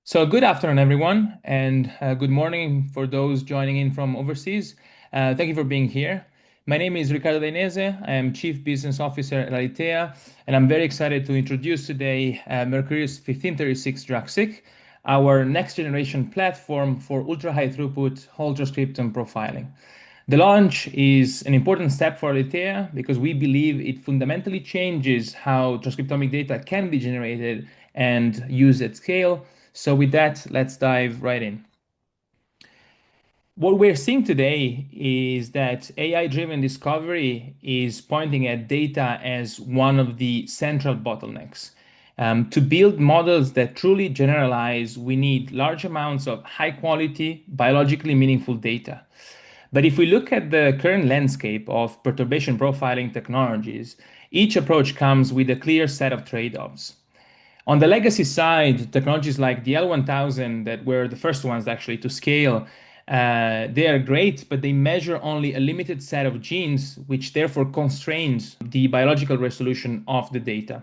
So good afternoon, everyone, and good morning for those joining in from overseas. Thank you for being here. My name is Riccardo Dainese. I am Chief Business Officer at Alithea, and I'm very excited to introduce today MERCURIUS 1536 DRUG-seq, our next generation platform for ultra-high throughput whole transcriptome profiling. The launch is an important step for Alithea because we believe it fundamentally changes how transcriptomic data can be generated and used at scale. So with that, let's dive right in. What we're seeing today is that AI-driven discovery is pointing at data as one of the central bottlenecks. To build models that truly generalize, we need large amounts of high-quality, biologically meaningful data. But if we look at the current landscape of perturbation profiling technologies, each approach comes with a clear set of trade-offs. On the legacy side, technologies like the L1000 that were the first ones actually to scale, they are great, but they measure only a limited set of genes, which therefore constrains the biological resolution of the data.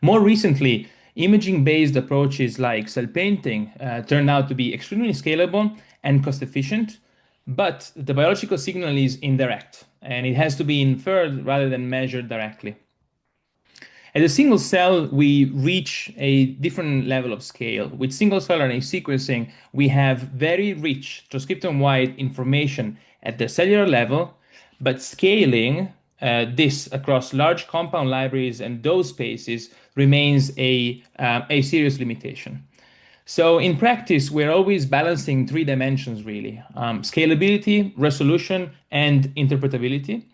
More recently, imaging-based approaches like cell painting turned out to be extremely scalable and cost-efficient, but the biological signal is indirect, and it has to be inferred rather than measured directly. At a single cell, we reach a different level of scale. With single cell RNA sequencing, we have very rich transcriptome-wide information at the cellular level, but scaling this across large compound libraries and dose spaces remains a serious limitation. So in practice, we're always balancing three dimensions, really: scalability, resolution, and interpretability.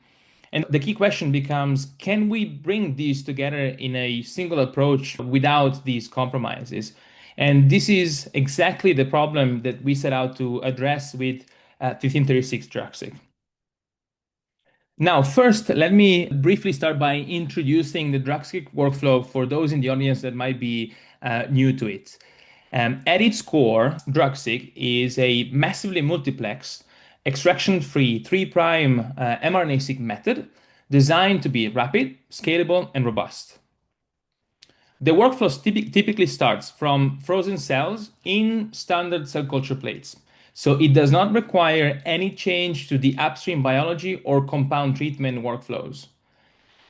And the key question becomes, can we bring these together in a single approach without these compromises? And this is exactly the problem that we set out to address with 1536 DRUG-seq. Now, first, let me briefly start by introducing the DRUG-seq workflow for those in the audience that might be new to it. At its core, DRUG-seq is a massively multiplexed, extraction-free 3' mRNA-seq method designed to be rapid, scalable, and robust. The workflow typically starts from frozen cells in standard cell culture plates. So it does not require any change to the upstream biology or compound treatment workflows.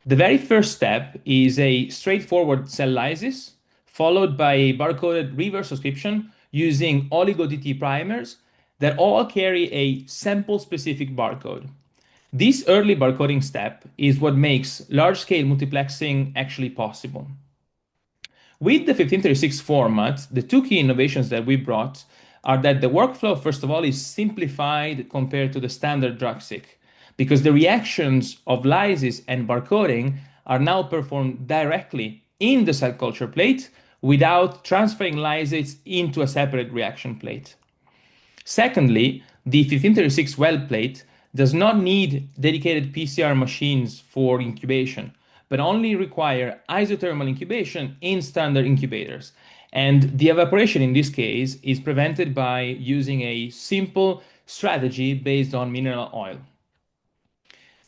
The very first step is a straightforward cell lysis, followed by a barcoded reverse transcription using oligo-DT primers that all carry a sample-specific barcode. This early barcoding step is what makes large-scale multiplexing actually possible. With the 1536 format, the two key innovations that we brought are that the workflow, first of all, is simplified compared to the standard DRUG-seq, because the reactions of lysis and barcoding are now performed directly in the cell culture plate without transferring lysates into a separate reaction plate. Secondly, the 1536 well plate does not need dedicated PCR machines for incubation, but only require isothermal incubation in standard incubators. And the evaporation in this case is prevented by using a simple strategy based on mineral oil.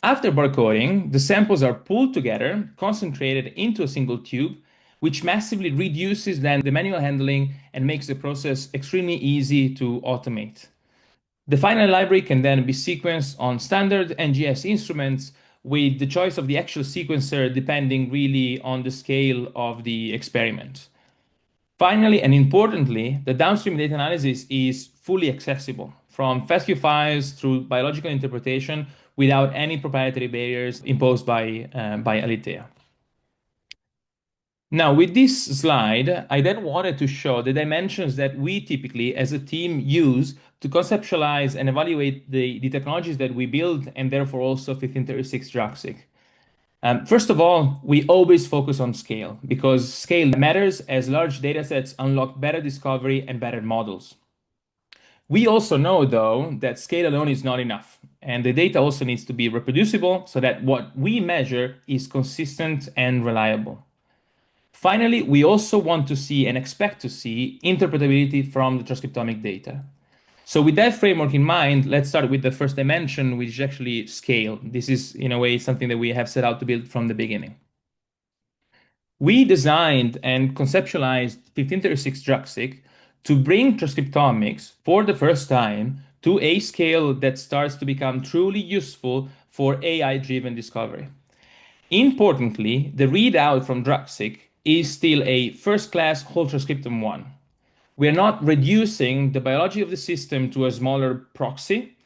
After barcoding, the samples are pulled together, concentrated into a single tube, which massively reduces then the manual handling and makes the process extremely easy to automate. The final library can then be sequenced on standard NGS instruments with the choice of the actual sequencer depending really on the scale of the experiment. Finally, and importantly, the downstream data analysis is fully accessible from FASTQ files through biological interpretation without any proprietary barriers imposed by Alithea. Now, with this slide, I then wanted to show the dimensions that we typically, as a team, use to conceptualize and evaluate the technologies that we build, and therefore also 1536 DRUG-seq. First of all, we always focus on scale, because scale matters as large datasets unlock better discovery and better models. We also know, though, that scale alone is not enough, and the data also needs to be reproducible so that what we measure is consistent and reliable. Finally, we also want to see and expect to see interpretability from the transcriptomic data. So with that framework in mind, let's start with the first dimension, which is actually scale. This is, in a way, something that we have set out to build from the beginning. We designed and conceptualized 1536 DRUG-seq to bring transcriptomics for the first time to a scale that starts to become truly useful for AI-driven discovery. Importantly, the readout from DRUG-seq is still a first-class whole transcriptome one. We are not reducing the biology of the system to a smaller proxy.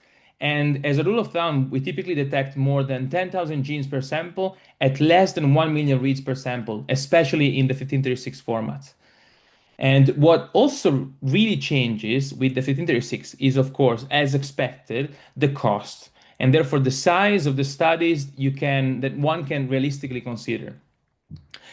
And as a rule of thumb, we typically detect more than 10,000 genes per sample at less than 1 million reads per sample, especially in the 1536 format. And what also really changes with the 1536 is, of course, as expected, the cost, and therefore the size of the studies that one can realistically consider.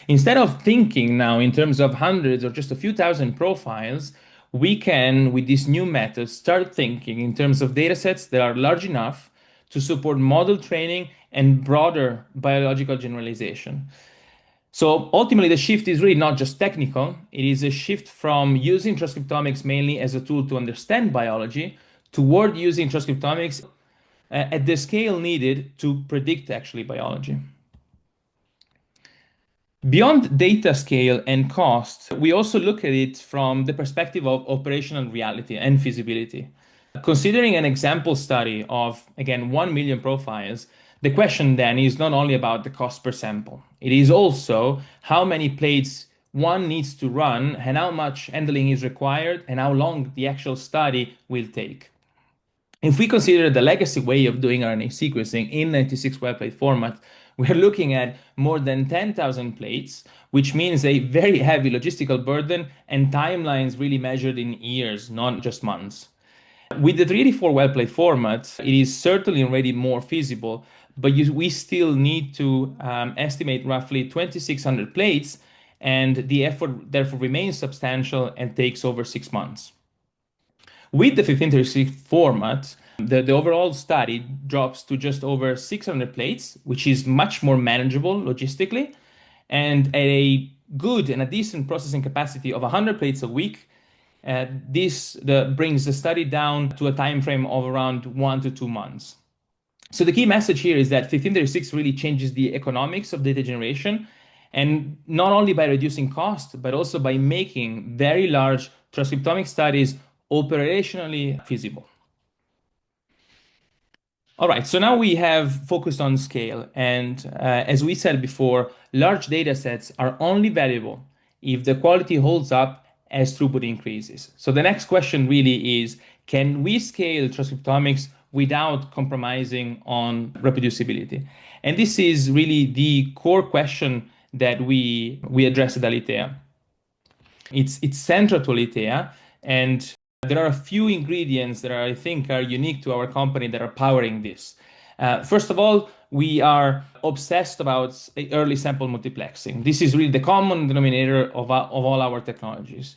Instead of thinking now in terms of hundreds or just a few thousand profiles, we can, with this new method, start thinking in terms of datasets that are large enough to support model training and broader biological generalization. So ultimately, the shift is really not just technical. It is a shift from using transcriptomics mainly as a tool to understand biology toward using transcriptomics at the scale needed to predict actually biology. Beyond data scale and cost, we also look at it from the perspective of operational reality and feasibility. Considering an example study of, again, 1 million profiles, the question then is not only about the cost per sample. It is also how many plates one needs to run and how much handling is required and how long the actual study will take. If we consider the legacy way of doing RNA sequencing in 96 well plate format, we're looking at more than 10,000 plates, which means a very heavy logistical burden and timelines really measured in years, not just months. With the 384 well plate format, it is certainly already more feasible, but we still need to estimate roughly 2,600 plates, and the effort therefore remains substantial and takes over 6 months. With the 1536 format, the overall study drops to just over 600 plates, which is much more manageable logistically, and a good and a decent processing capacity of 100 plates a week. This brings the study down to a time frame of around 1 to 2 months. So the key message here is that 1536 really changes the economics of data generation, and not only by reducing cost, but also by making very large transcriptomic studies operationally feasible. All right, so now we have focused on scale, and as we said before, large data sets are only valuable if the quality holds up as throughput increases. So the next question really is, can we scale transcriptomics without compromising on reproducibility? And this is really the core question that we address at Alithea. It's central to Alithea, and there are a few ingredients that I think are unique to our company that are powering this. First of all, we are obsessed about early sample multiplexing. This is really the common denominator of all our technologies.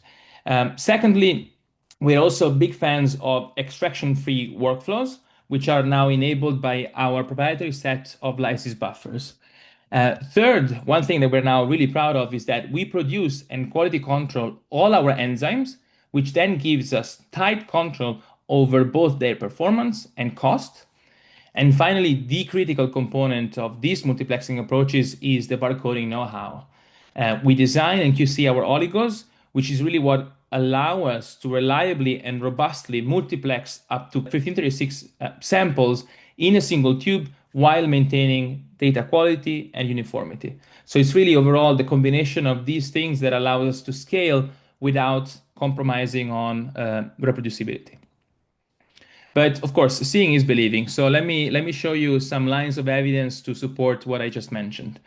Secondly, we're also big fans of extraction-free workflows, which are now enabled by our proprietary set of lysis buffers. Third, one thing that we're now really proud of is that we produce and quality control all our enzymes, which then gives us tight control over both their performance and cost. And finally, the critical component of these multiplexing approaches is the barcoding know-how. We design and QC our oligos, which is really what allow us to reliably and robustly multiplex up to 1536 samples in a single tube while maintaining data quality and uniformity. So it's really overall the combination of these things that allows us to scale without compromising on reproducibility. But of course, seeing is believing. So let me show you some lines of evidence to support what I just mentioned.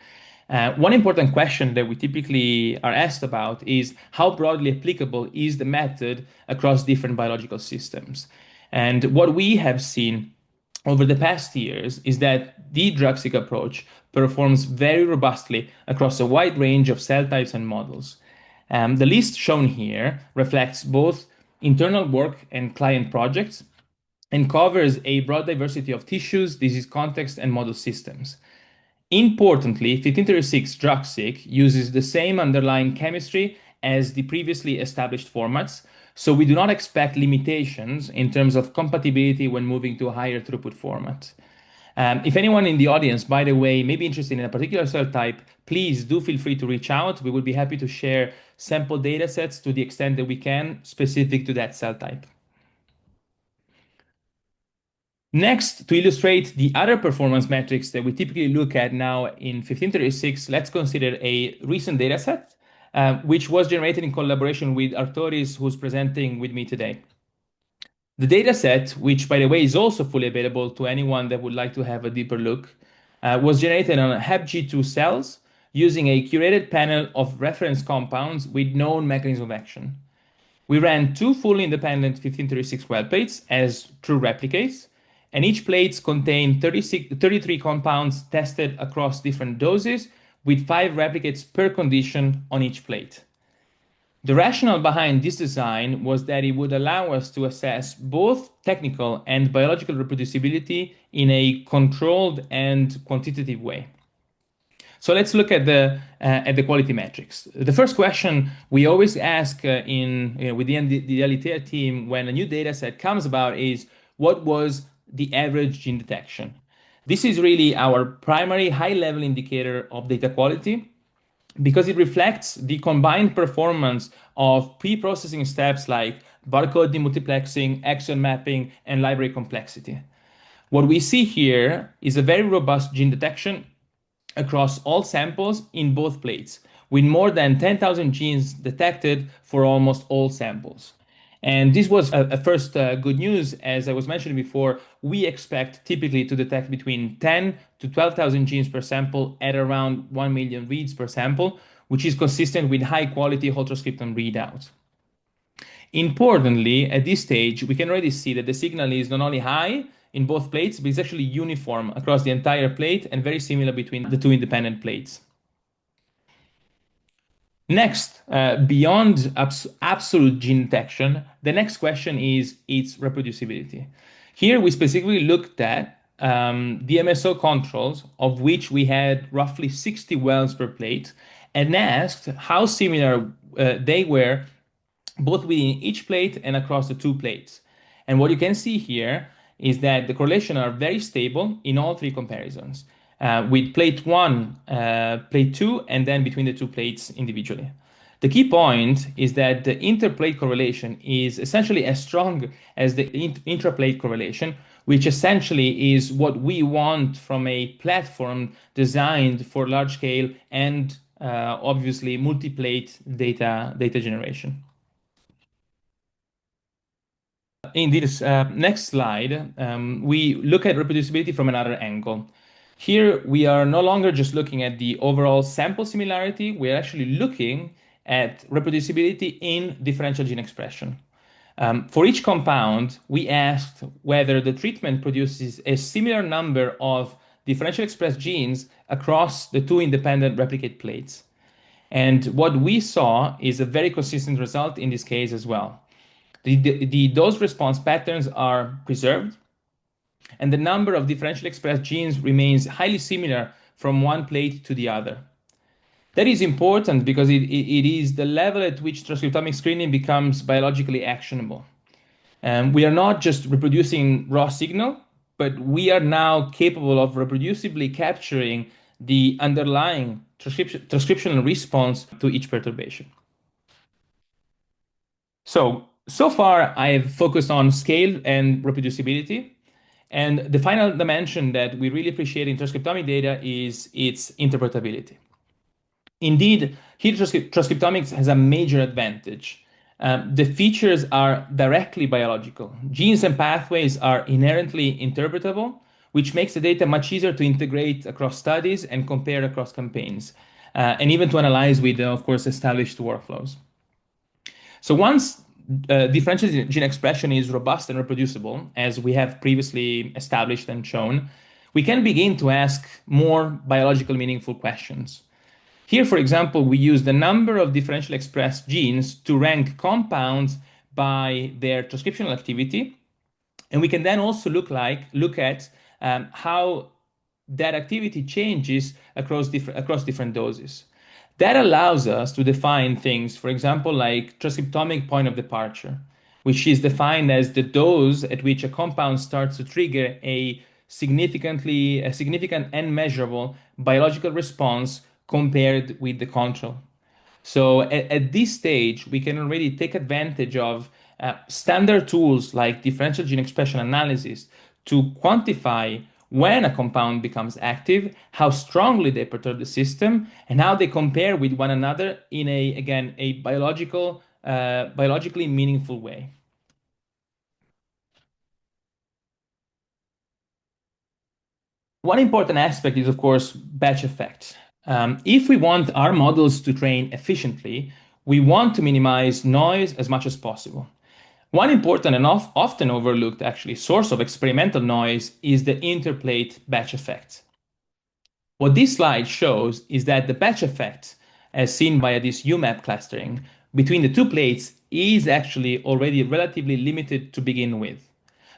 One important question that we typically are asked about is how broadly applicable is the method across different biological systems? And what we have seen over the past years is that the DRUG-seq approach performs very robustly across a wide range of cell types and models. The list shown here reflects both internal work and client projects and covers a broad diversity of tissues, disease context, and model systems. Importantly, 1536 DRUG-seq uses the same underlying chemistry as the previously established formats, so we do not expect limitations in terms of compatibility when moving to a higher throughput format. If anyone in the audience, by the way, may be interested in a particular cell type, please do feel free to reach out. We would be happy to share sample data sets to the extent that we can, specific to that cell type. Next, to illustrate the other performance metrics that we typically look at now in 1536, let's consider a recent dataset, which was generated in collaboration with Arctoris, who's presenting with me today. The dataset, which by the way is also fully available to anyone that would like to have a deeper look, was generated on HepG2 cells using a curated panel of reference compounds with known mechanism of action. We ran two fully independent 1536 well plates as true replicates, and each plate contained 33 compounds tested across different doses with 5 replicates per condition on each plate. The rationale behind this design was that it would allow us to assess both technical and biological reproducibility in a controlled and quantitative way. So let's look at the quality metrics. The first question we always ask within the Alithea team when a new data set comes about is, what was the average gene detection? This is really our primary high-level indicator of data quality because it reflects the combined performance of pre-processing steps like barcode demultiplexing, exon mapping, and library complexity. What we see here is a very robust gene detection across all samples in both plates, with more than 10,000 genes detected for almost all samples. And this was a first good news. As I was mentioning before, we expect typically to detect between 10 to 12,000 genes per sample at around 1 million reads per sample, which is consistent with high quality whole transcriptome readouts. Importantly, at this stage, we can already see that the signal is not only high in both plates, but it's actually uniform across the entire plate and very similar between the two independent plates. Next, beyond absolute gene detection, the next question is its reproducibility. Here we specifically looked at the MSO controls, of which we had roughly 60 wells per plate, and asked how similar they were both within each plate and across the two plates. And what you can see here is that the correlation are very stable in all three comparisons, with plate 1, plate 2, and then between the two plates individually. The key point is that the interplate correlation is essentially as strong as the intraplate correlation, which essentially is what we want from a platform designed for large scale and obviously multi-plate data generation. In this next slide, we look at reproducibility from another angle. Here, we are no longer just looking at the overall sample similarity, we're actually looking at reproducibility in differential gene expression. For each compound, we asked whether the treatment produces a similar number of differential expressed genes across the two independent replicate plates. And what we saw is a very consistent result in this case as well. The dose response patterns are preserved, and the number of differentially expressed genes remains highly similar from one plate to the other. That is important because it is the level at which transcriptomic screening becomes biologically actionable. We are not just reproducing raw signal, but we are now capable of reproducibly capturing the underlying transcriptional response to each perturbation. So far, I have focused on scale and reproducibility. And the final dimension that we really appreciate in transcriptomic data is its interpretability. Indeed, here transcriptomics has a major advantage. The features are directly biological. Genes and pathways are inherently interpretable, which makes the data much easier to integrate across studies and compare across campaigns, and even to analyze with, of course, established workflows. So once differential gene expression is robust and reproducible, as we have previously established and shown, we can begin to ask more biological meaningful questions. Here, for example, we use the number of differentially expressed genes to rank compounds by their transcriptional activity, and we can then also look at how that activity changes across different doses. That allows us to define things, for example, like transcriptomic point of departure, which is defined as the dose at which a compound starts to trigger a a significant and measurable biological response compared with the control. So at this stage, we can already take advantage of standard tools like differential gene expression analysis to quantify when a compound becomes active, how strongly they perturb the system, and how they compare with one another in again, a biologically meaningful way. One important aspect is, of course, batch effect. If we want our models to train efficiently, we want to minimize noise as much as possible. One important and often overlooked actually source of experimental noise is the interplate batch effect. What this slide shows is that the batch effect, as seen via this UMAP clustering, between the two plates is actually already relatively limited to begin with.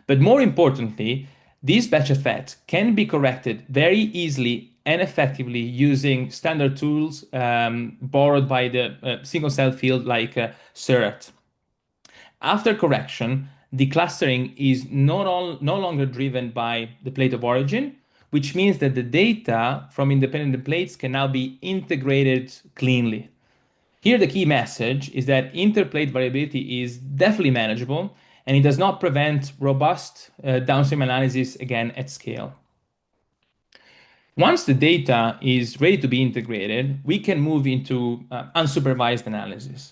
But more importantly, this batch effect can be corrected very easily and effectively using standard tools borrowed by the single cell field like SERT. After correction, the clustering is no longer driven by the plate of origin, which means that the data from independent plates can now be integrated cleanly. Here, the key message is that interplate variability is definitely manageable and it does not prevent robust downstream analysis again at scale. Once the data is ready to be integrated, we can move into unsupervised analysis.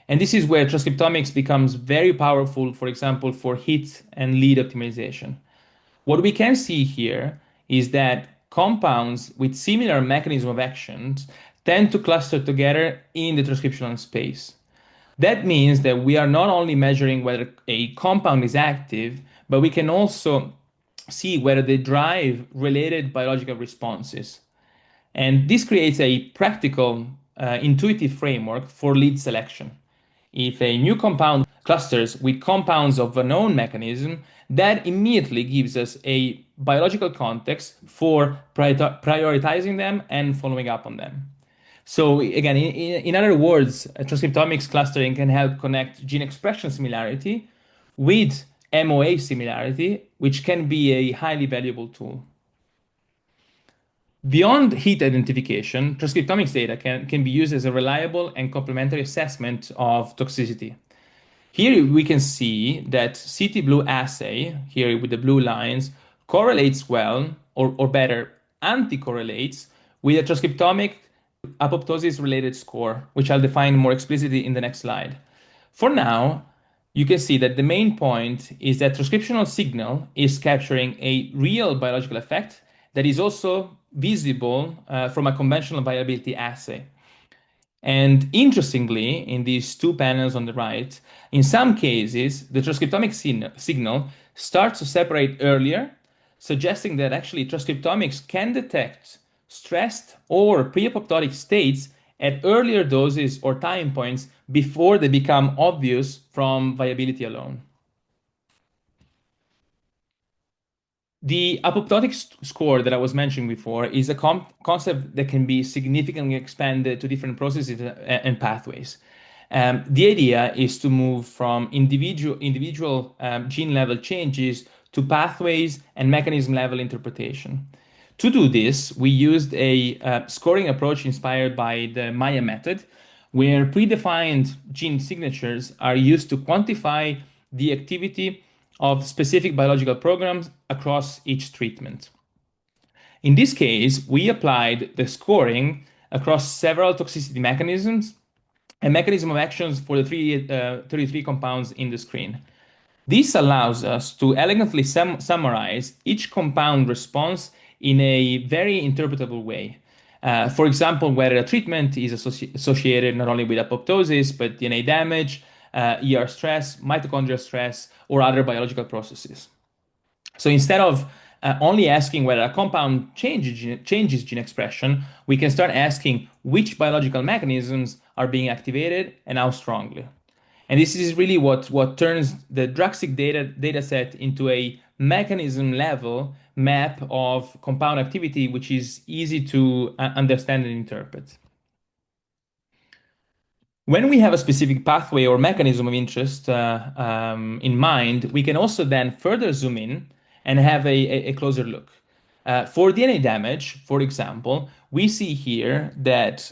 And this is where transcriptomics becomes very powerful, for example, for hit and lead optimization. What we can see here is that compounds with similar mechanism of actions tend to cluster together in the transcriptional space. That means that we are not only measuring whether a compound is active, but we can also see whether they drive related biological responses. And this creates a practical, intuitive framework for lead selection. If a new compound clusters with compounds of a known mechanism, that immediately gives us a biological context for prioritizing them and following up on them. So again, in other words, transcriptomics clustering can help connect gene expression similarity with MOA similarity, which can be a highly valuable tool. Beyond heat identification, transcriptomics data can be used as a reliable and complementary assessment of toxicity. Here we can see that CT-BLUE assay, here with the blue lines, correlates well, or better, anti-correlates with a transcriptomic apoptosis-related score, which I'll define more explicitly in the next slide. For now, you can see that the main point is that transcriptional signal is capturing a real biological effect that is also visible from a conventional viability assay. And interestingly, in these two panels on the right, in some cases, the transcriptomic signal starts to separate earlier, suggesting that actually transcriptomics can detect stressed or pre-apoptotic states at earlier doses or time points before they become obvious from viability alone. The apoptotic score that I was mentioning before is a concept that can be significantly expanded to different processes and pathways. The idea is to move from individual gene level changes to pathways and mechanism level interpretation. To do this, we used a scoring approach inspired by the Maya method, where predefined gene signatures are used to quantify the activity of specific biological programs across each treatment. In this case, we applied the scoring across several toxicity mechanisms and mechanism of actions for the 33 compounds in the screen. This allows us to elegantly summarize each compound response in a very interpretable way. For example, whether a treatment is associated not only with apoptosis, but DNA damage, ER stress, mitochondrial stress, or other biological processes. So instead of only asking whether a compound changes gene expression, we can start asking which biological mechanisms are being activated and how strongly. And this is really what turns the DRUG-seq data set into a mechanism level map of compound activity, which is easy to understand and interpret. When we have a specific pathway or mechanism of interest in mind, we can also then further zoom in and have a closer look. For DNA damage, for example, we see here that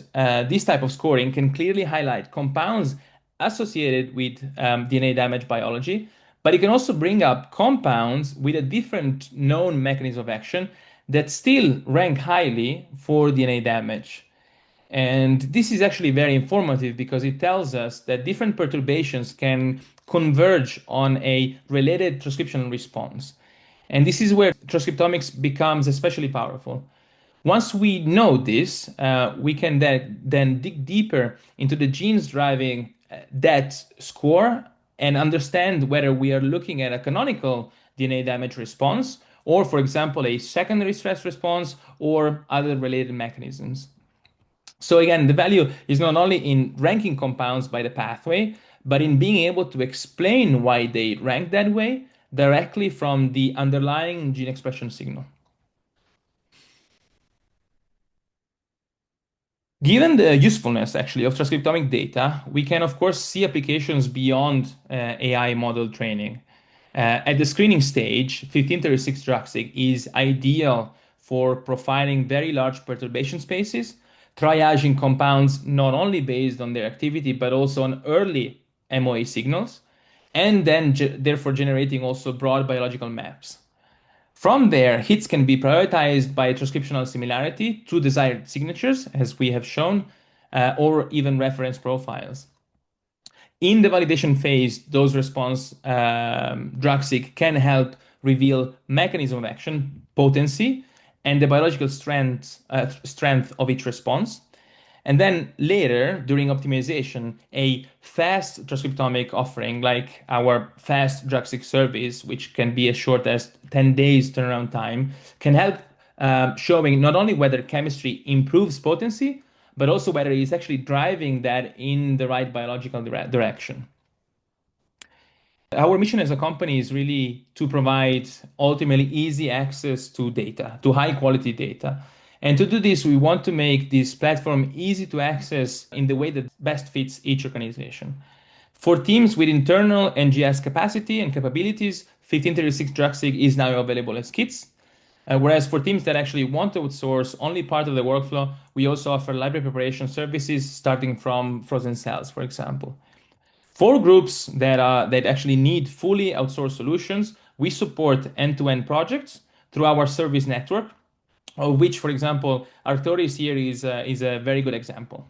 this type of scoring can clearly highlight compounds associated with DNA damage biology, but it can also bring up compounds with a different known mechanism of action that still rank highly for DNA damage. And this is actually very informative because it tells us that different perturbations can converge on a related transcriptional response. And this is where transcriptomics becomes especially powerful. Once we know this, we can then dig deeper into the genes driving that score and understand whether we are looking at a canonical DNA damage response or, for example, a secondary stress response or other related mechanisms. So again, the value is not only in ranking compounds by the pathway, but in being able to explain why they rank that way directly from the underlying gene expression signal. Given the usefulness actually of transcriptomic data, we can of course see applications beyond AI model training. At the screening stage, 1536 DRUG-seq is ideal for profiling very large perturbation spaces, triaging compounds not only based on their activity, but also on early MOA signals, and then therefore generating also broad biological maps. From there, hits can be prioritized by transcriptional similarity to desired signatures, as we have shown, or even reference profiles. In the validation phase, dose response DRUG-seq can help reveal mechanism of action, potency, and the biological strength of each response. And then later, during optimization, a fast transcriptomic offering like our fast DRUG-seq service, which can be as short as 10 days turnaround time, can help showing not only whether chemistry improves potency, but also whether it's actually driving that in the right biological direction. Our mission as a company is really to provide ultimately easy access to data, to high quality data. And to do this, we want to make this platform easy to access in the way that best fits each organization. For teams with internal NGS capacity and capabilities, 1536 DRUG-seq is now available as kits. Whereas for teams that actually want to outsource only part of the workflow, we also offer library preparation services starting from frozen cells, for example. For groups that actually need fully outsourced solutions, we support end-to-end projects through our service network, of which, for example, Arctoris here is a very good example.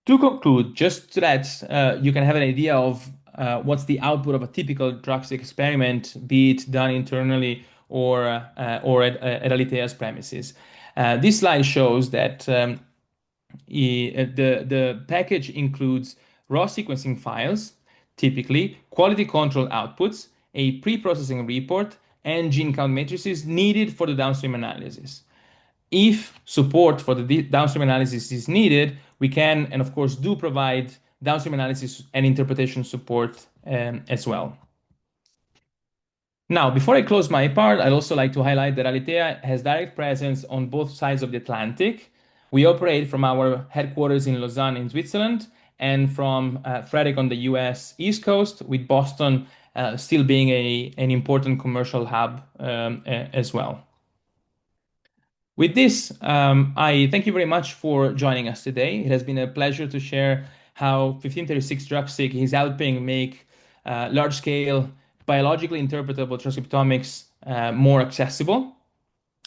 To conclude, just so that you can have an idea of what's the output of a typical DRUG-seq experiment, be it done internally or at Alithea's premises. This slide shows that the package includes raw sequencing files, typically quality control outputs, a pre-processing report, and gene count matrices needed for the downstream analysis. If support for the downstream analysis is needed, we can, and of course do, provide downstream analysis and interpretation support as well. Now, before I close my part, I'd also like to highlight that Alithea has direct presence on both sides of the Atlantic. We operate from our headquarters in Lausanne in Switzerland and from Frederick on the US East Coast, with Boston still being an important commercial hub as well. With this, I thank you very much for joining us today. It has been a pleasure to share how 1536 DRUG-seq is helping make large-scale biologically interpretable transcriptomics more accessible.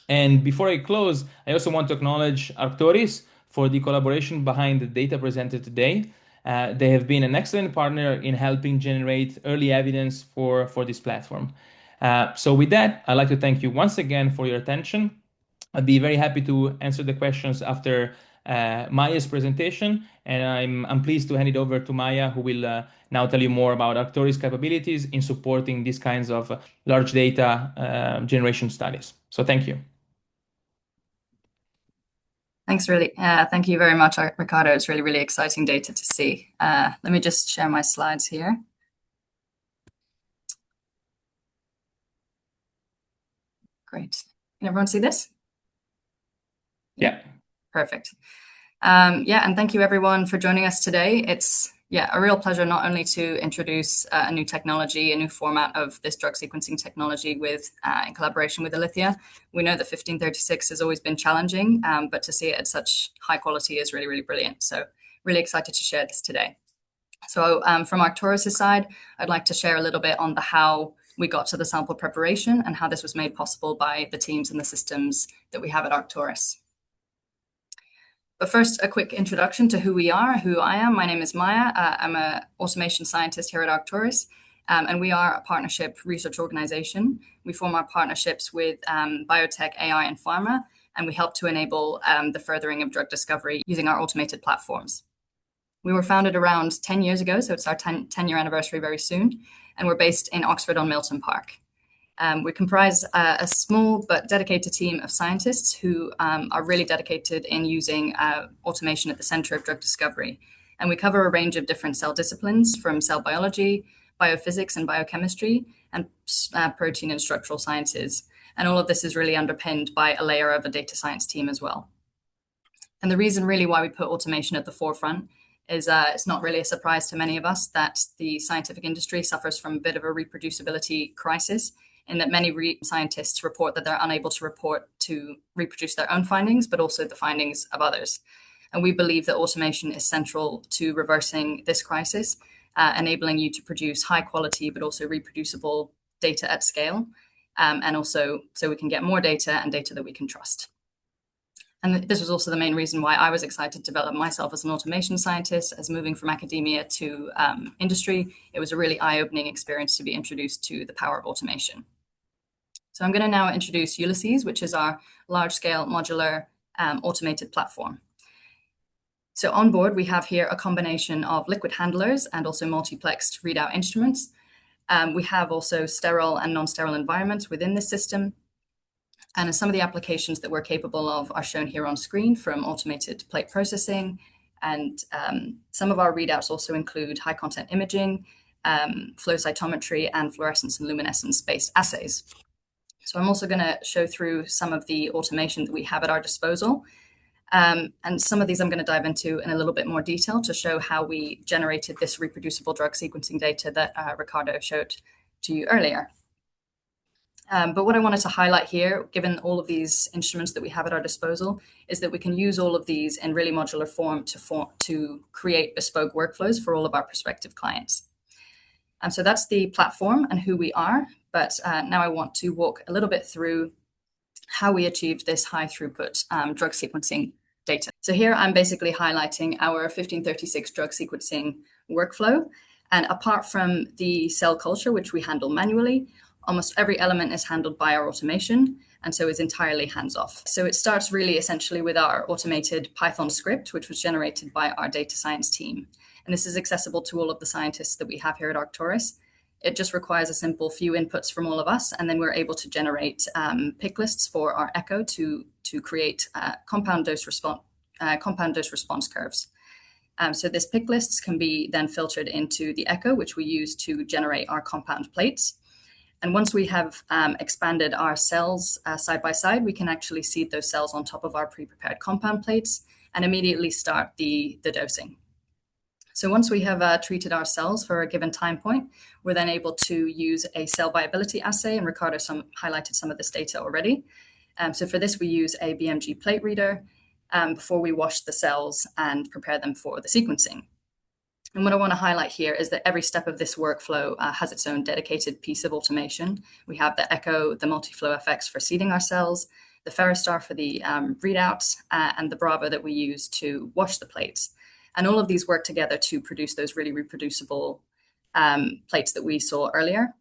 And before I close, I also want to acknowledge Arctoris for the collaboration behind the data presented today. They have been an excellent partner in helping generate early evidence for this platform. So with that, I'd like to thank you once again for your attention. I'd be very happy to answer the questions after Maya's presentation, and I'm pleased to hand it over to Maya, who will now tell you more about Arctoris' capabilities in supporting these kinds of large data generation studies. So thank you. Thanks, thank you very much, Riccardo. It's really, really exciting data to see. Let me just share my slides here. Great. Can everyone see this? Yeah. Perfect. Yeah, and thank you everyone for joining us today. It's Yeah, a real pleasure not only to introduce a new technology, a new format of this drug sequencing technology in collaboration with Alithea. We know that 1536 has always been challenging, but to see it at such high quality is really, really brilliant. So really excited to share this today. So from Arctoris' side, I'd like to share a little bit on the how we got to the sample preparation and how this was made possible by the teams and the systems that we have at Arctoris. But first, a quick introduction to who we are, who I am. My name is Maya. I'm an automation scientist here at Arctoris, and we are a partnership research organization. We form our partnerships with biotech, AI, and pharma, and we help to enable the furthering of drug discovery using our automated platforms. We were founded around 10 years ago, so it's our 10-year anniversary very soon, and we're based in Oxford on Milton Park. We comprise a small but dedicated team of scientists who are really dedicated in using automation at the center of drug discovery. And we cover a range of different cell disciplines from cell biology, biophysics and biochemistry, and protein and structural sciences. And all of this is really underpinned by a layer of a data science team as well. And the reason really why we put automation at the forefront is it's not really a surprise to many of us that the scientific industry suffers from a bit of a reproducibility crisis, in that many scientists report that they're unable to reproduce their own findings, but also the findings of others. And we believe that automation is central to reversing this crisis, enabling you to produce high quality, but also reproducible data at scale, and also so we can get more data and data that we can trust. And this was also the main reason why I was excited to develop myself as an automation scientist. As moving from academia to industry, it was a really eye-opening experience to be introduced to the power of automation. So I'm going to now introduce Ulysses, which is our large-scale modular automated platform. So on board, we have here a combination of liquid handlers and also multiplexed readout instruments. We have also sterile and non-sterile environments within this system. And some of the applications that we're capable of are shown here on screen, from automated plate processing. And some of our readouts also include high content imaging, flow cytometry, and fluorescence and luminescence-based assays. So I'm also going to show through some of the automation that we have at our disposal. And some of these I'm going to dive into in a little bit more detail to show how we generated this reproducible drug sequencing data that Ricardo showed to you earlier. But what I wanted to highlight here, given all of these instruments that we have at our disposal, is that we can use all of these in really modular form to create bespoke workflows for all of our prospective clients. And so that's the platform and who we are. But now I want to walk a little bit through how we achieved this high throughput drug sequencing data. So here I'm basically highlighting our 1536 drug sequencing workflow. And apart from the cell culture, which we handle manually, almost every element is handled by our automation, and so is entirely hands-off. So it starts really essentially with our automated Python script, which was generated by our data science team. And this is accessible to all of the scientists that we have here at Arctoris. It just requires a simple few inputs from all of us, and then we're able to generate pick lists for our echo to create compound dose response curves. So this pick lists can be then filtered into the echo, which we use to generate our compound plates. And once we have expanded our cells side by side, we can actually seed those cells on top of our pre-prepared compound plates and immediately start the dosing. So once we have treated our cells for a given time point, we're then able to use a cell viability assay, and Ricardo highlighted some of this data already. So for this, we use a BMG plate reader before we wash the cells and prepare them for the sequencing. And what I want to highlight here is that every step of this workflow has its own dedicated piece of automation. We have the Echo, the multi-flow FX for seeding our cells, the Ferrostar for the readouts, and the Brava that we use to wash the plates. And all of these work together to produce those really reproducible plates that we saw earlier.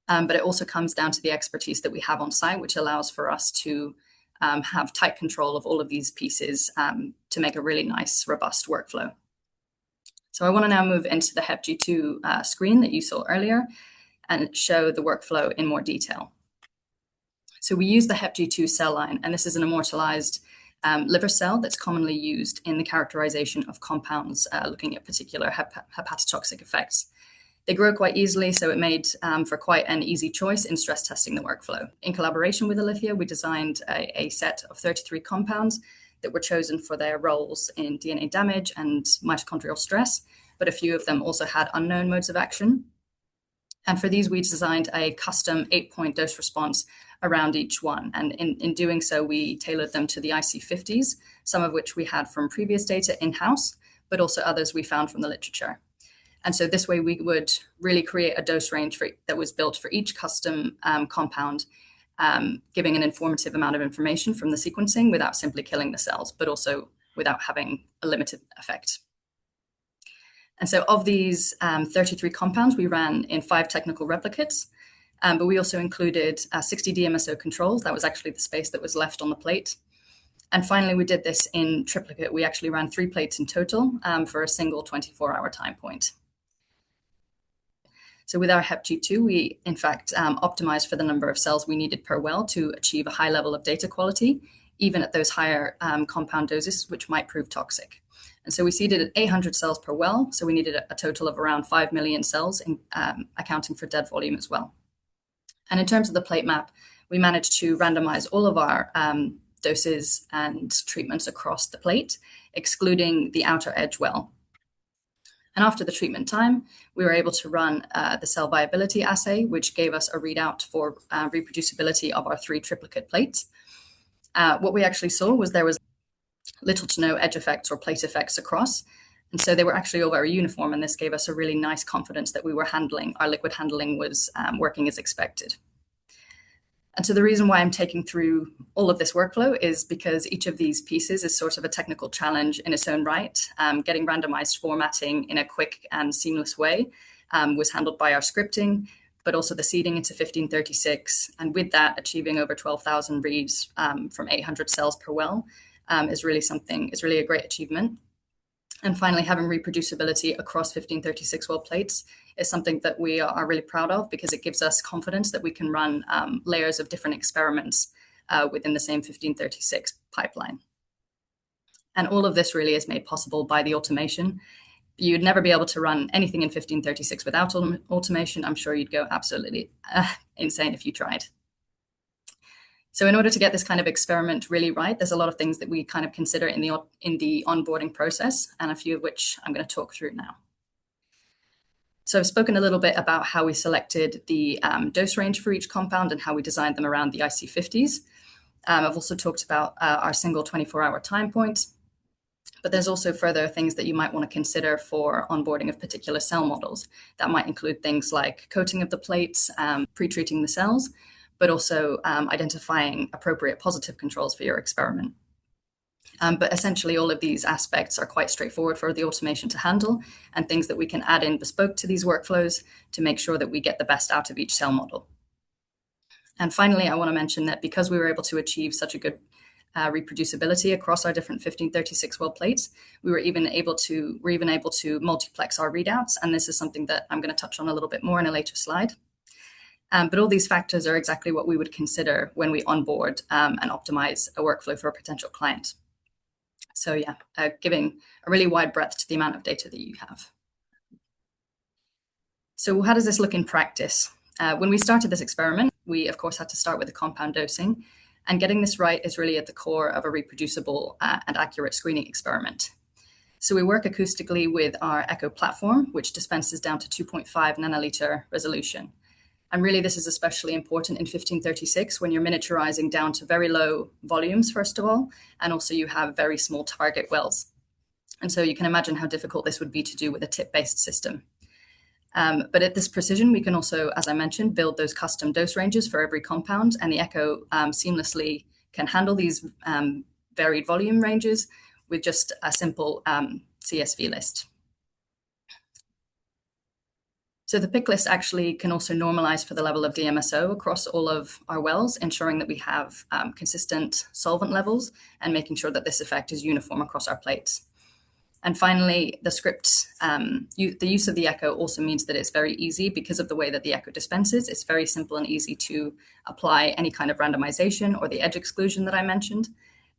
But it also comes down to the expertise that we have on site, which allows for us to have tight control of all of these pieces to make a really nice, robust workflow. So I want to now move into the HepG2 screen that you saw earlier and show the workflow in more detail. So we use the HepG2 cell line, and this is an immortalized liver cell that's commonly used in the characterization of compounds looking at particular hepatotoxic effects. They grow quite easily, so it made for quite an easy choice in stress testing the workflow. In collaboration with Alithea, we designed a set of 33 compounds that were chosen for their roles in DNA damage and mitochondrial stress, but a few of them also had unknown modes of action. And for these, we designed a custom 8-point dose response around each one. And in doing so, we tailored them to the IC50s, some of which we had from previous data in-house, but also others we found from the literature. And so this way we would really create a dose range that was built for each custom compound, giving an informative amount of information from the sequencing without simply killing the cells, but also without having a limited effect. And so of these 33 compounds, we ran in 5 technical replicates, but we also included 60 DMSO controls. That was actually the space that was left on the plate. And finally, we did this in triplicate. We actually ran 3 plates in total for a single 24-hour time point. So with our HepG2, we in fact optimized for the number of cells we needed per well to achieve a high level of data quality, even at those higher compound doses, which might prove toxic. And so we seeded at 800 cells per well, so we needed a total of around 5 million cells, accounting for dead volume as well. And in terms of the plate map, we managed to randomize all of our doses and treatments across the plate, excluding the outer edge well. And after the treatment time, we were able to run the cell viability assay, which gave us a readout for reproducibility of our 3 triplicate plates. What we actually saw was there was little to no edge effects or plate effects across. And so they were actually all very uniform, and this gave us a really nice confidence that our liquid handling was working as expected. And so the reason why I'm taking through all of this workflow is because each of these pieces is sort of a technical challenge in its own right. Getting randomized formatting in a quick and seamless way was handled by our scripting, but also the seeding into 1536. And with that, achieving over 12,000 reads from 800 cells per well is really a great achievement. And finally, having reproducibility across 1536 well plates is something that we are really proud of, because it gives us confidence that we can run layers of different experiments within the same 1536 pipeline. And all of this really is made possible by the automation. You'd never be able to run anything in 1536 without automation. I'm sure you'd go absolutely insane if you tried. So in order to get this kind of experiment really right, there's a lot of things that we kind of consider in the onboarding process, and a few of which I'm going to talk through now. So I've spoken a little bit about how we selected the dose range for each compound and how we designed them around the IC50s. I've also talked about our single 24-hour time point, but there's also further things that you might want to consider for onboarding of particular cell models. That might include things like coating of the plates, pre-treating the cells, but also identifying appropriate positive controls for your experiment. But essentially, all of these aspects are quite straightforward for the automation to handle, and things that we can add in bespoke to these workflows to make sure that we get the best out of each cell model. And finally, I want to mention that because we were able to achieve such a good reproducibility across our different 1536 well plates, we were even able to multiplex our readouts, and this is something that I'm going to touch on a little bit more in a later slide. But all these factors are exactly what we would consider when we onboard and optimize a workflow for a potential client. So yeah, giving a really wide breadth to the amount of data that you have. So how does this look in practice? When we started this experiment, we of course had to start with the compound dosing, and getting this right is really at the core of a reproducible and accurate screening experiment. So we work acoustically with our Echo platform, which dispenses down to 2.5 nanoliter resolution. And really, this is especially important in 1536 when you're miniaturizing down to very low volumes, first of all, and also you have very small target wells. And so you can imagine how difficult this would be to do with a tip-based system. But at this precision, we can also, as I mentioned, build those custom dose ranges for every compound, and the Echo seamlessly can handle these varied volume ranges with just a simple CSV list. So the pick list actually can also normalize for the level of DMSO across all of our wells, ensuring that we have consistent solvent levels and making sure that this effect is uniform across our plates. And finally, the script, the use of the Echo also means that it's very easy because of the way that the Echo dispenses. It's very simple and easy to apply any kind of randomization or the edge exclusion that I mentioned,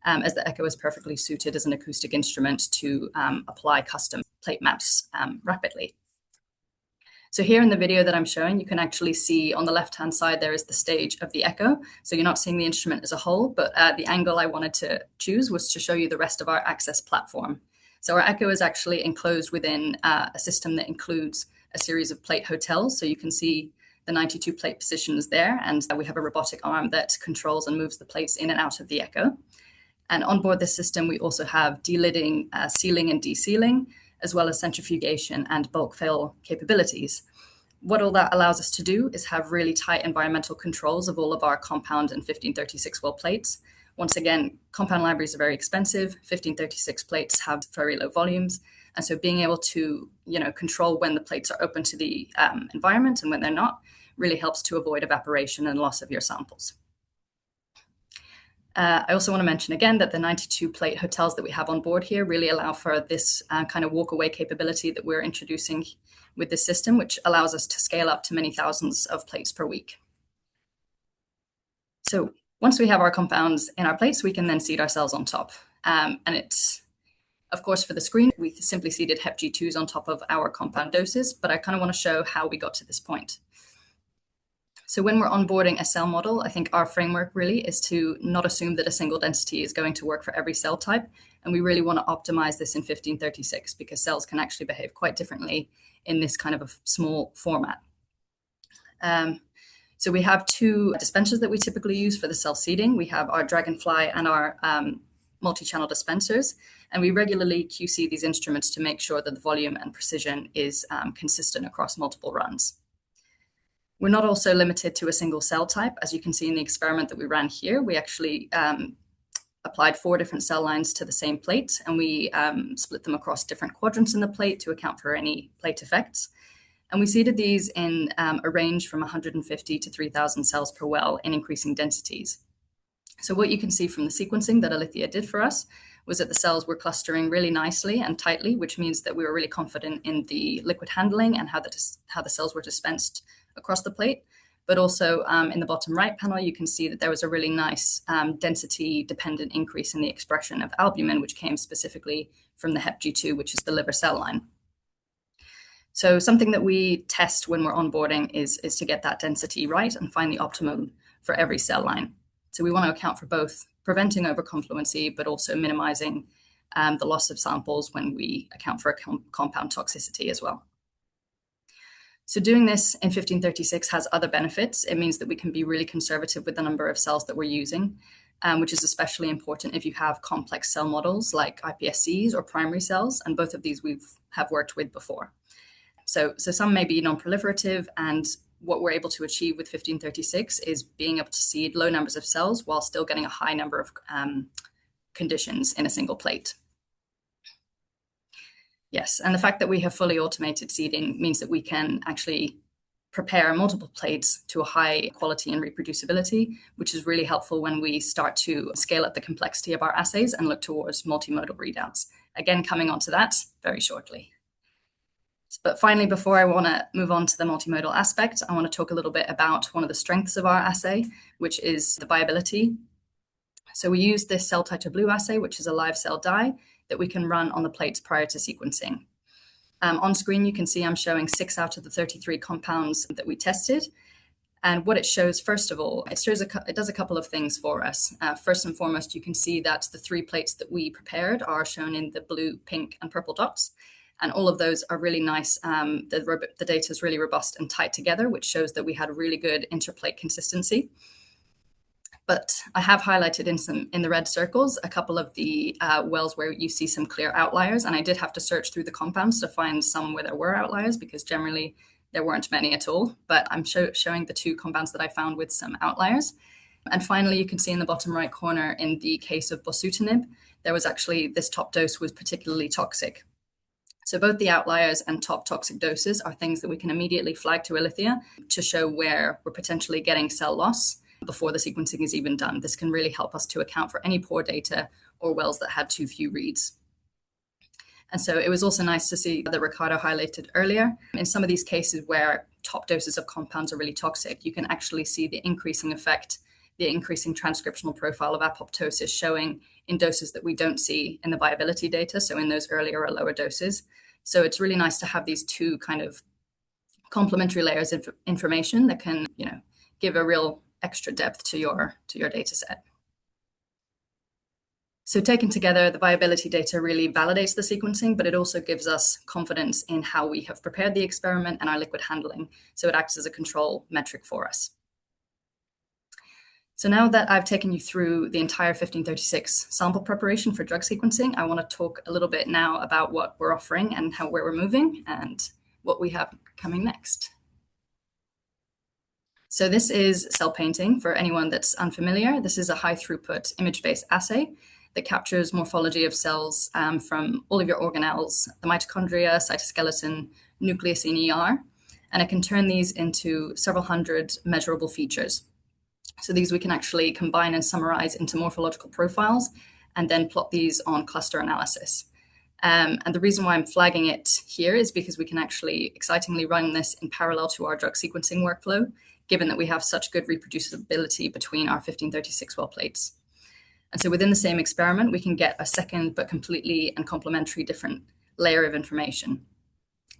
as the Echo is perfectly suited as an acoustic instrument to apply custom plate maps rapidly. So here in the video that I'm showing, you can actually see on the left-hand side, there is the stage of the Echo. So you're not seeing the instrument as a whole, but the angle I wanted to choose was to show you the rest of our Access platform. So our echo is actually enclosed within a system that includes a series of plate hotels. So you can see the 92 plate positions there, and we have a robotic arm that controls and moves the plates in and out of the echo. And on board this system, we also have delidding, sealing and desealing, as well as centrifugation and bulk fill capabilities. What all that allows us to do is have really tight environmental controls of all of our compound and 1536 well plates. Once again, compound libraries are very expensive. 1536 plates have very low volumes. And so being able to, control when the plates are open to the environment and when they're not really helps to avoid evaporation and loss of your samples. I also want to mention again that the 92 plate hotels that we have on board here really allow for this kind of walk away capability that we're introducing with this system, which allows us to scale up to many thousands of plates per week. So once we have our compounds in our plates, we can then seed our cells on top. And it's, of course, for the screen, we simply seeded HepG2s on top of our compound doses, but I kind of want to show how we got to this point. So when we're onboarding a cell model, I think our framework really is to not assume that a single density is going to work for every cell type. And we really want to optimize this in 1536 because cells can actually behave quite differently in this kind of a small format. So we have two dispensers that we typically use for the cell seeding. We have our Dragonfly and our multi-channel dispensers, and we regularly QC these instruments to make sure that the volume and precision is consistent across multiple runs. We're not also limited to a single cell type. As you can see in the experiment that we ran here, we actually applied 4 different cell lines to the same plate, and we split them across different quadrants in the plate to account for any plate effects. And we seeded these in a range from 150 to 3,000 cells per well in increasing densities. So what you can see from the sequencing that Alithea did for us was that the cells were clustering really nicely and tightly, which means that we were really confident in the liquid handling and how the cells were dispensed across the plate. But also in the bottom right panel, you can see that there was a really nice density-dependent increase in the expression of albumin, which came specifically from the HepG2, which is the liver cell line. So something that we test when we're onboarding is to get that density right and find the optimum for every cell line. So we want to account for both preventing overconfluency, but also minimizing the loss of samples when we account for a compound toxicity as well. So doing this in 1536 has other benefits. It means that we can be really conservative with the number of cells that we're using, which is especially important if you have complex cell models like iPSCs or primary cells, and both of these we have worked with before. So some may be non-proliferative, and what we're able to achieve with 1536 is being able to seed low numbers of cells while still getting a high number of conditions in a single plate. Yes, and the fact that we have fully automated seeding means that we can actually prepare multiple plates to a high quality and reproducibility, which is really helpful when we start to scale up the complexity of our assays and look towards multimodal readouts. Again, coming on to that very shortly. But finally, before I want to move on to the multimodal aspect, I want to talk a little bit about one of the strengths of our assay, which is the viability. So we use this cell titer blue assay, which is a live cell dye that we can run on the plates prior to sequencing. On screen, you can see I'm showing 6 out of the 33 compounds that we tested. And what it shows, first of all, it does a couple of things for us. First and foremost, you can see that the 3 plates that we prepared are shown in the blue, pink, and purple dots. And all of those are really nice. The data is really robust and tight together, which shows that we had really good interplate consistency. But I have highlighted in the red circles a couple of the wells where you see some clear outliers. And I did have to search through the compounds to find some where there were outliers, because generally there weren't many at all. But I'm showing the 2 compounds that I found with some outliers. And finally, you can see in the bottom right corner, in the case of bosutinib, there was actually, this top dose was particularly toxic. So both the outliers and top toxic doses are things that we can immediately flag to Alithea to show where we're potentially getting cell loss before the sequencing is even done. This can really help us to account for any poor data or wells that had too few reads. And so it was also nice to see that Ricardo highlighted earlier. In some of these cases where top doses of compounds are really toxic, you can actually see the increasing effect, the increasing transcriptional profile of apoptosis showing in doses that we don't see in the viability data, so in those earlier or lower doses. So it's really nice to have these 2 kind of complementary layers of information that can, give a real extra depth to your data set. So taken together, the viability data really validates the sequencing, but it also gives us confidence in how we have prepared the experiment and our liquid handling. So it acts as a control metric for us. So now that I've taken you through the entire 1536 sample preparation for drug sequencing, I want to talk a little bit now about what we're offering and where we're moving and what we have coming next. So this is cell painting. For anyone that's unfamiliar, this is a high throughput image-based assay that captures morphology of cells from all of your organelles, the mitochondria, cytoskeleton, nucleus in ER, and it can turn these into several hundred measurable features. So these we can actually combine and summarize into morphological profiles and then plot these on cluster analysis. And the reason why I'm flagging it here is because we can actually excitingly run this in parallel to our drug sequencing workflow, given that we have such good reproducibility between our 1536 well plates. And so within the same experiment, we can get a second but completely and complementary different layer of information.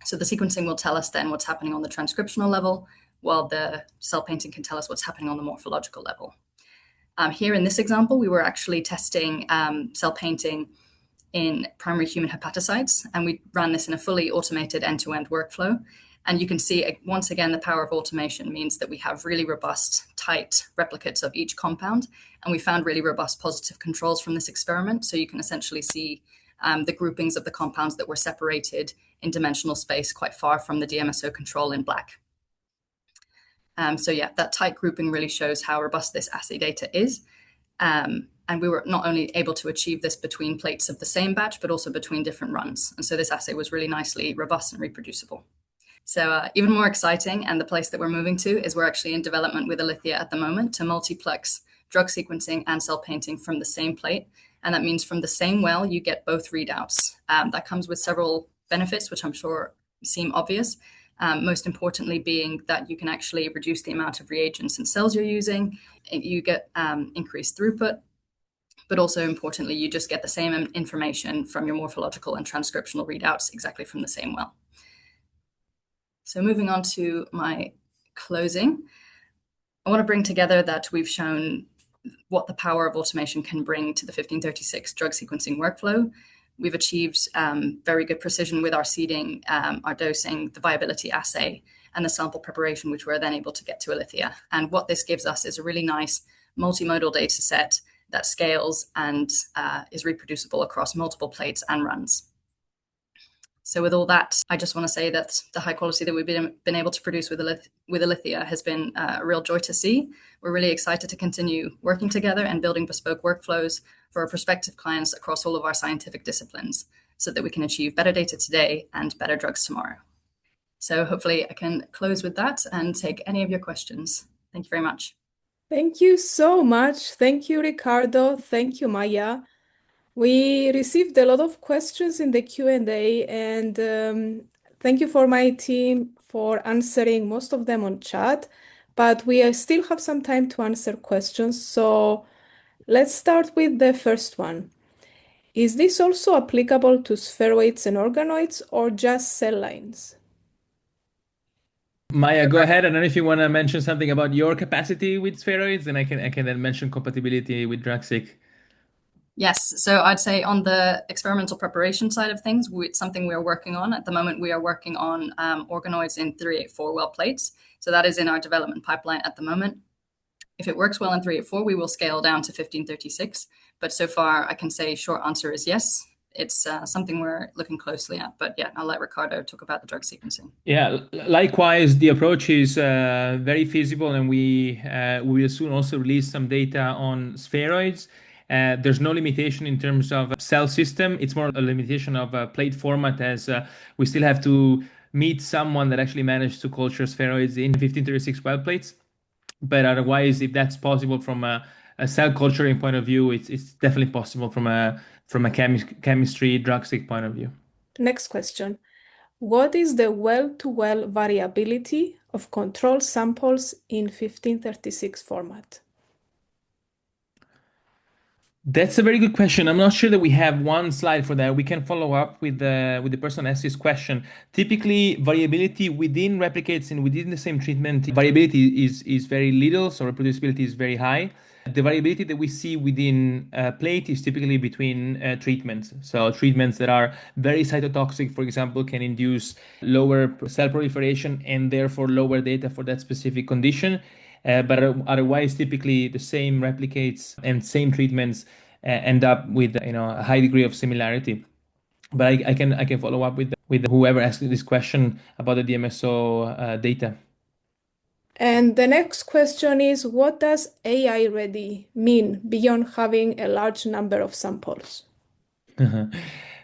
So the sequencing will tell us then what's happening on the transcriptional level, while the cell painting can tell us what's happening on the morphological level. Here in this example, we were actually testing cell painting in primary human hepatocytes, and we ran this in a fully automated end-to-end workflow. And you can see, once again, the power of automation means that we have really robust, tight replicates of each compound. And we found really robust positive controls from this experiment. So you can essentially see the groupings of the compounds that were separated in dimensional space quite far from the DMSO control in black. So yeah, that tight grouping really shows how robust this assay data is. And we were not only able to achieve this between plates of the same batch, but also between different runs. And so this assay was really nicely robust and reproducible. So even more exciting, and the place that we're moving to, is we're actually in development with Alithea at the moment to multiplex drug sequencing and cell painting from the same plate. And that means from the same well, you get both readouts. That comes with several benefits, which I'm sure seem obvious. Most importantly being that you can actually reduce the amount of reagents and cells you're using. You get increased throughput, but also importantly, you just get the same information from your morphological and transcriptional readouts exactly from the same well. So moving on to my closing, I want to bring together that we've shown what the power of automation can bring to the 1536 drug sequencing workflow. We've achieved very good precision with our seeding, our dosing, the viability assay, and the sample preparation, which we're then able to get to Alithea. And what this gives us is a really nice multimodal data set that scales and is reproducible across multiple plates and runs. So with all that, I just want to say that the high quality that we've been able to produce with Alithea has been a real joy to see. We're really excited to continue working together and building bespoke workflows for our prospective clients across all of our scientific disciplines so that we can achieve better data today and better drugs tomorrow. So hopefully I can close with that and take any of your questions. Thank you very much. Thank you so much. Thank you, Ricardo. Thank you, Maya. We received a lot of questions in the Q&A, and thank you for my team for answering most of them on chat, but we still have some time to answer questions. So let's start with the first one. Is this also applicable to spheroids and organoids or just cell lines? Maya, go ahead. I don't know if you want to mention something about your capacity with spheroids, and I can then mention compatibility with DRUG-seq. Yes, so I'd say on the experimental preparation side of things, it's something we are working on. At the moment, we are working on organoids in 384 well plates. So that is in our development pipeline at the moment. If it works well in 384, we will scale down to 1536. But so far, I can say short answer is yes. It's something we're looking closely at. But yeah, I'll let Ricardo talk about the drug sequencing. Yeah, likewise, the approach is very feasible, and we will soon also release some data on spheroids. There's no limitation in terms of cell system. It's more a limitation of plate format, as we still have to meet someone that actually managed to culture spheroids in 1536 well plates. But otherwise, if that's possible from a cell culturing point of view, it's definitely possible from a chemistry DRUG-seq point of view. Next question. What is the well-to-well variability of control samples in 1536 format? That's a very good question. I'm not sure that we have one slide for that. We can follow up with the person asked this question. Typically, variability within replicates and within the same treatment, variability is very little, so reproducibility is very high. The variability that we see within plate is typically between treatments. So treatments that are very cytotoxic, for example, can induce lower cell proliferation and therefore lower data for that specific condition. But otherwise, typically the same replicates and same treatments end up with a high degree of similarity. But I can follow up with whoever asked this question about the DMSO data. And the next question is, what does AI ready mean beyond having a large number of samples?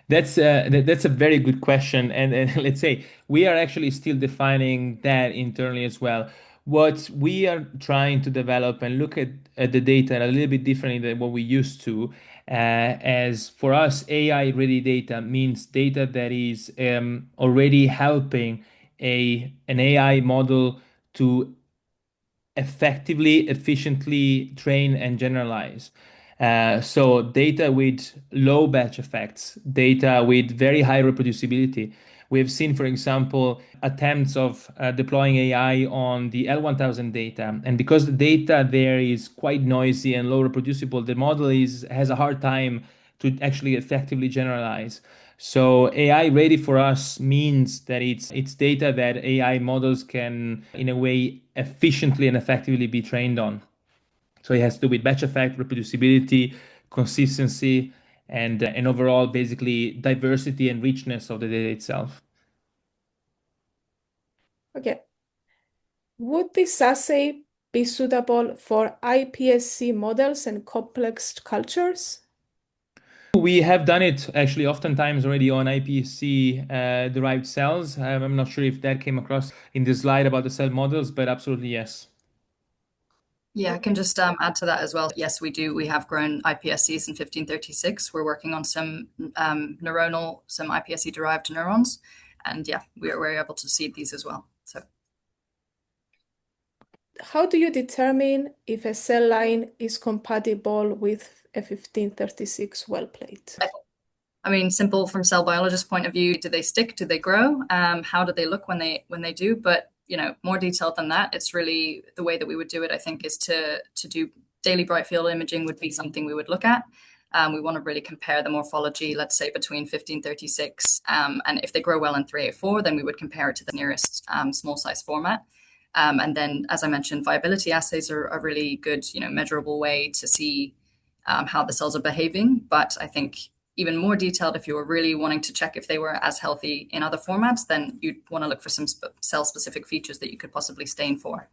That's a very good question, and let's say we are actually still defining that internally as well. What we are trying to develop and look at the data a little bit differently than what we used to. As for us, AI ready data means data that is already helping an AI model to effectively, efficiently train and generalize. So data with low batch effects, data with very high reproducibility. We have seen, for example, attempts of deploying AI on the L1000 data. And because the data there is quite noisy and low reproducible, the model has a hard time to actually effectively generalize. So AI ready for us means that it's data that AI models can, in a way, efficiently and effectively be trained on. So it has to do with batch effect, reproducibility, consistency, and overall, basically, diversity and richness of the data itself. Okay. Would this assay be suitable for iPSC models and complex cultures? We have done it actually oftentimes already on iPSC derived cells. I'm not sure if that came across in the slide about the cell models, but absolutely yes. Yeah, I can just add to that as well. Yes, we do. We have grown iPSCs in 1536. We're working on some some iPSC derived neurons. And yeah, we're able to seed these as well. So How do you determine if a cell line is compatible with a 1536 well plate? I mean, simple from cell biologist point of view, do they stick? Do they grow? How do they look when they do? But more detailed than that, it's really the way that we would do it, I think, is to do daily bright field imaging would be something we would look at. We want to really compare the morphology, let's say, between 1536 and if they grow well in 384, then we would compare it to the nearest small size format. And then, as I mentioned, viability assays are a really good, measurable way to see how the cells are behaving. But I think even more detailed, if you were really wanting to check if they were as healthy in other formats, then you'd want to look for some cell-specific features that you could possibly stain for.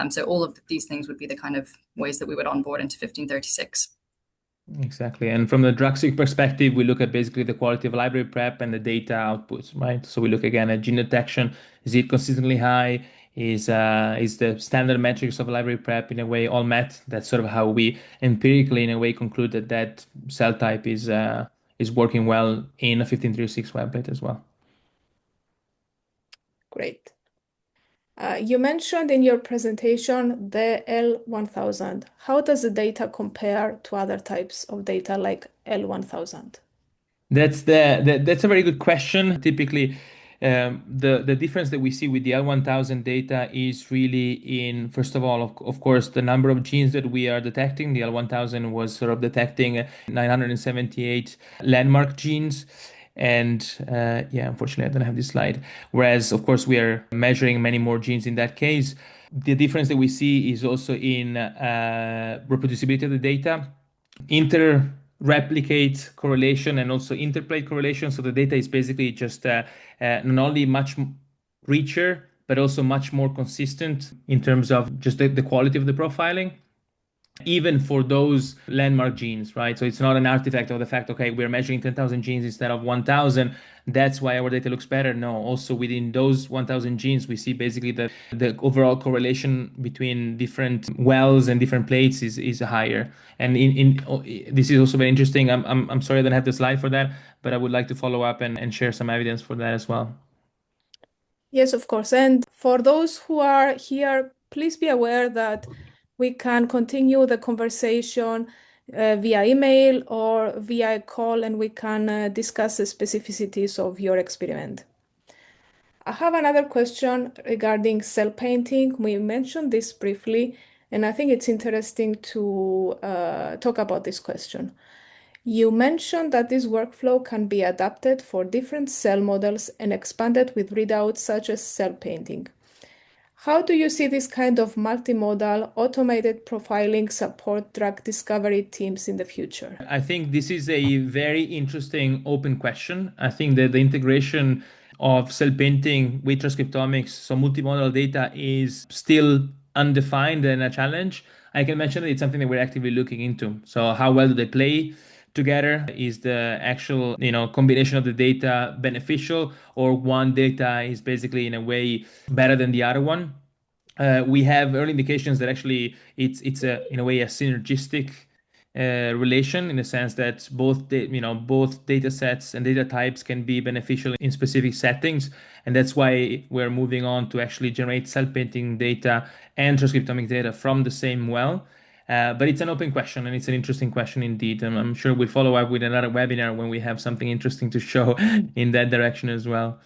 So all of these things would be the kind of ways that we would onboard into 1536. Exactly. And from the DRUG-seq perspective, we look at basically the quality of library prep and the data outputs, right? So we look again at gene detection. Is it consistently high? Is the standard metrics of library prep in a way all met? That's sort of how we empirically, in a way, conclude that cell type is working well in a 1536 webplate as well. Great. You mentioned in your presentation the L1000. How does the data compare to other types of data like L1000? That's a very good question. Typically, the difference that we see with the L1000 data is really in, first of all, of course, the number of genes that we are detecting. The L1000 was sort of detecting 978 landmark genes. And yeah, unfortunately, I don't have this slide. Whereas, of course, we are measuring many more genes in that case. The difference that we see is also in reproducibility of the data, inter-replicate correlation, and also interplate correlation. So the data is basically just not only much richer, but also much more consistent in terms of just the quality of the profiling, even for those landmark genes, right? So it's not an artifact of the fact, okay, we're measuring 10,000 genes instead of 1,000. That's why our data looks better. No, also within those 1,000 genes, we see basically the overall correlation between different wells and different plates is higher. And this is also very interesting. I'm sorry I don't have the slide for that, but I would like to follow up and share some evidence for that as well. Yes, of course. And for those who are here, please be aware that we can continue the conversation via email or via a call, and we can discuss the specificities of your experiment. I have another question regarding cell painting. We mentioned this briefly, and I think it's interesting to talk about this question. You mentioned that this workflow can be adapted for different cell models and expanded with readouts such as cell painting. How do you see this kind of multimodal automated profiling support drug discovery teams in the future? I think this is a very interesting open question. I think that the integration of cell painting with transcriptomics, so multimodal data, is still undefined and a challenge. I can mention that it's something that we're actively looking into. So how well do they play together? Is the actual, combination of the data beneficial, or one data is basically in a way better than the other one? We have early indications that actually it's in a way a synergistic relation, in the sense that both data sets and data types can be beneficial in specific settings, and that's why we're moving on to actually generate cell painting data and transcriptomic data from the same well. But it's an open question, and it's an interesting question indeed. And I'm sure we'll follow up with another webinar when we have something interesting to show in that direction as well.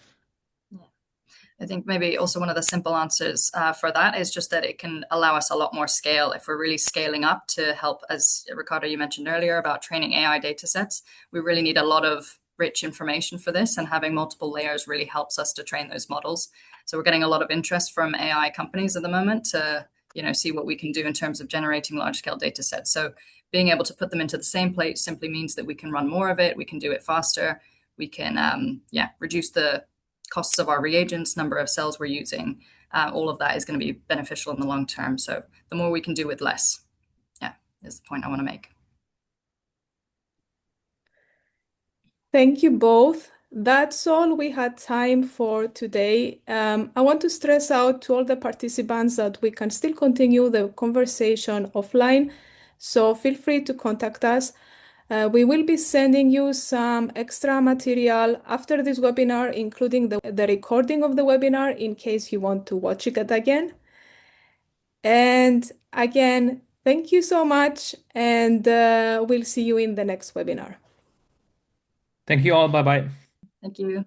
I think maybe also one of the simple answers for that is just that it can allow us a lot more scale if we're really scaling up to help, as Ricardo, you mentioned earlier about training AI data sets. We really need a lot of rich information for this, and having multiple layers really helps us to train those models. So we're getting a lot of interest from AI companies at the moment to see what we can do in terms of generating large-scale data sets. So being able to put them into the same plate simply means that we can run more of it, we can do it faster, we can reduce the costs of our reagents, number of cells we're using. All of that is going to be beneficial in the long term. So the more we can do with less, is the point I want to make. Thank you both. That's all we had time for today. I want to stress out to all the participants that we can still continue the conversation offline, so feel free to contact us. We will be sending you some extra material after this webinar, including the recording of the webinar in case you want to watch it again. And again, thank you so much, and we'll see you in the next webinar. Thank you all. Bye-bye. Thank you.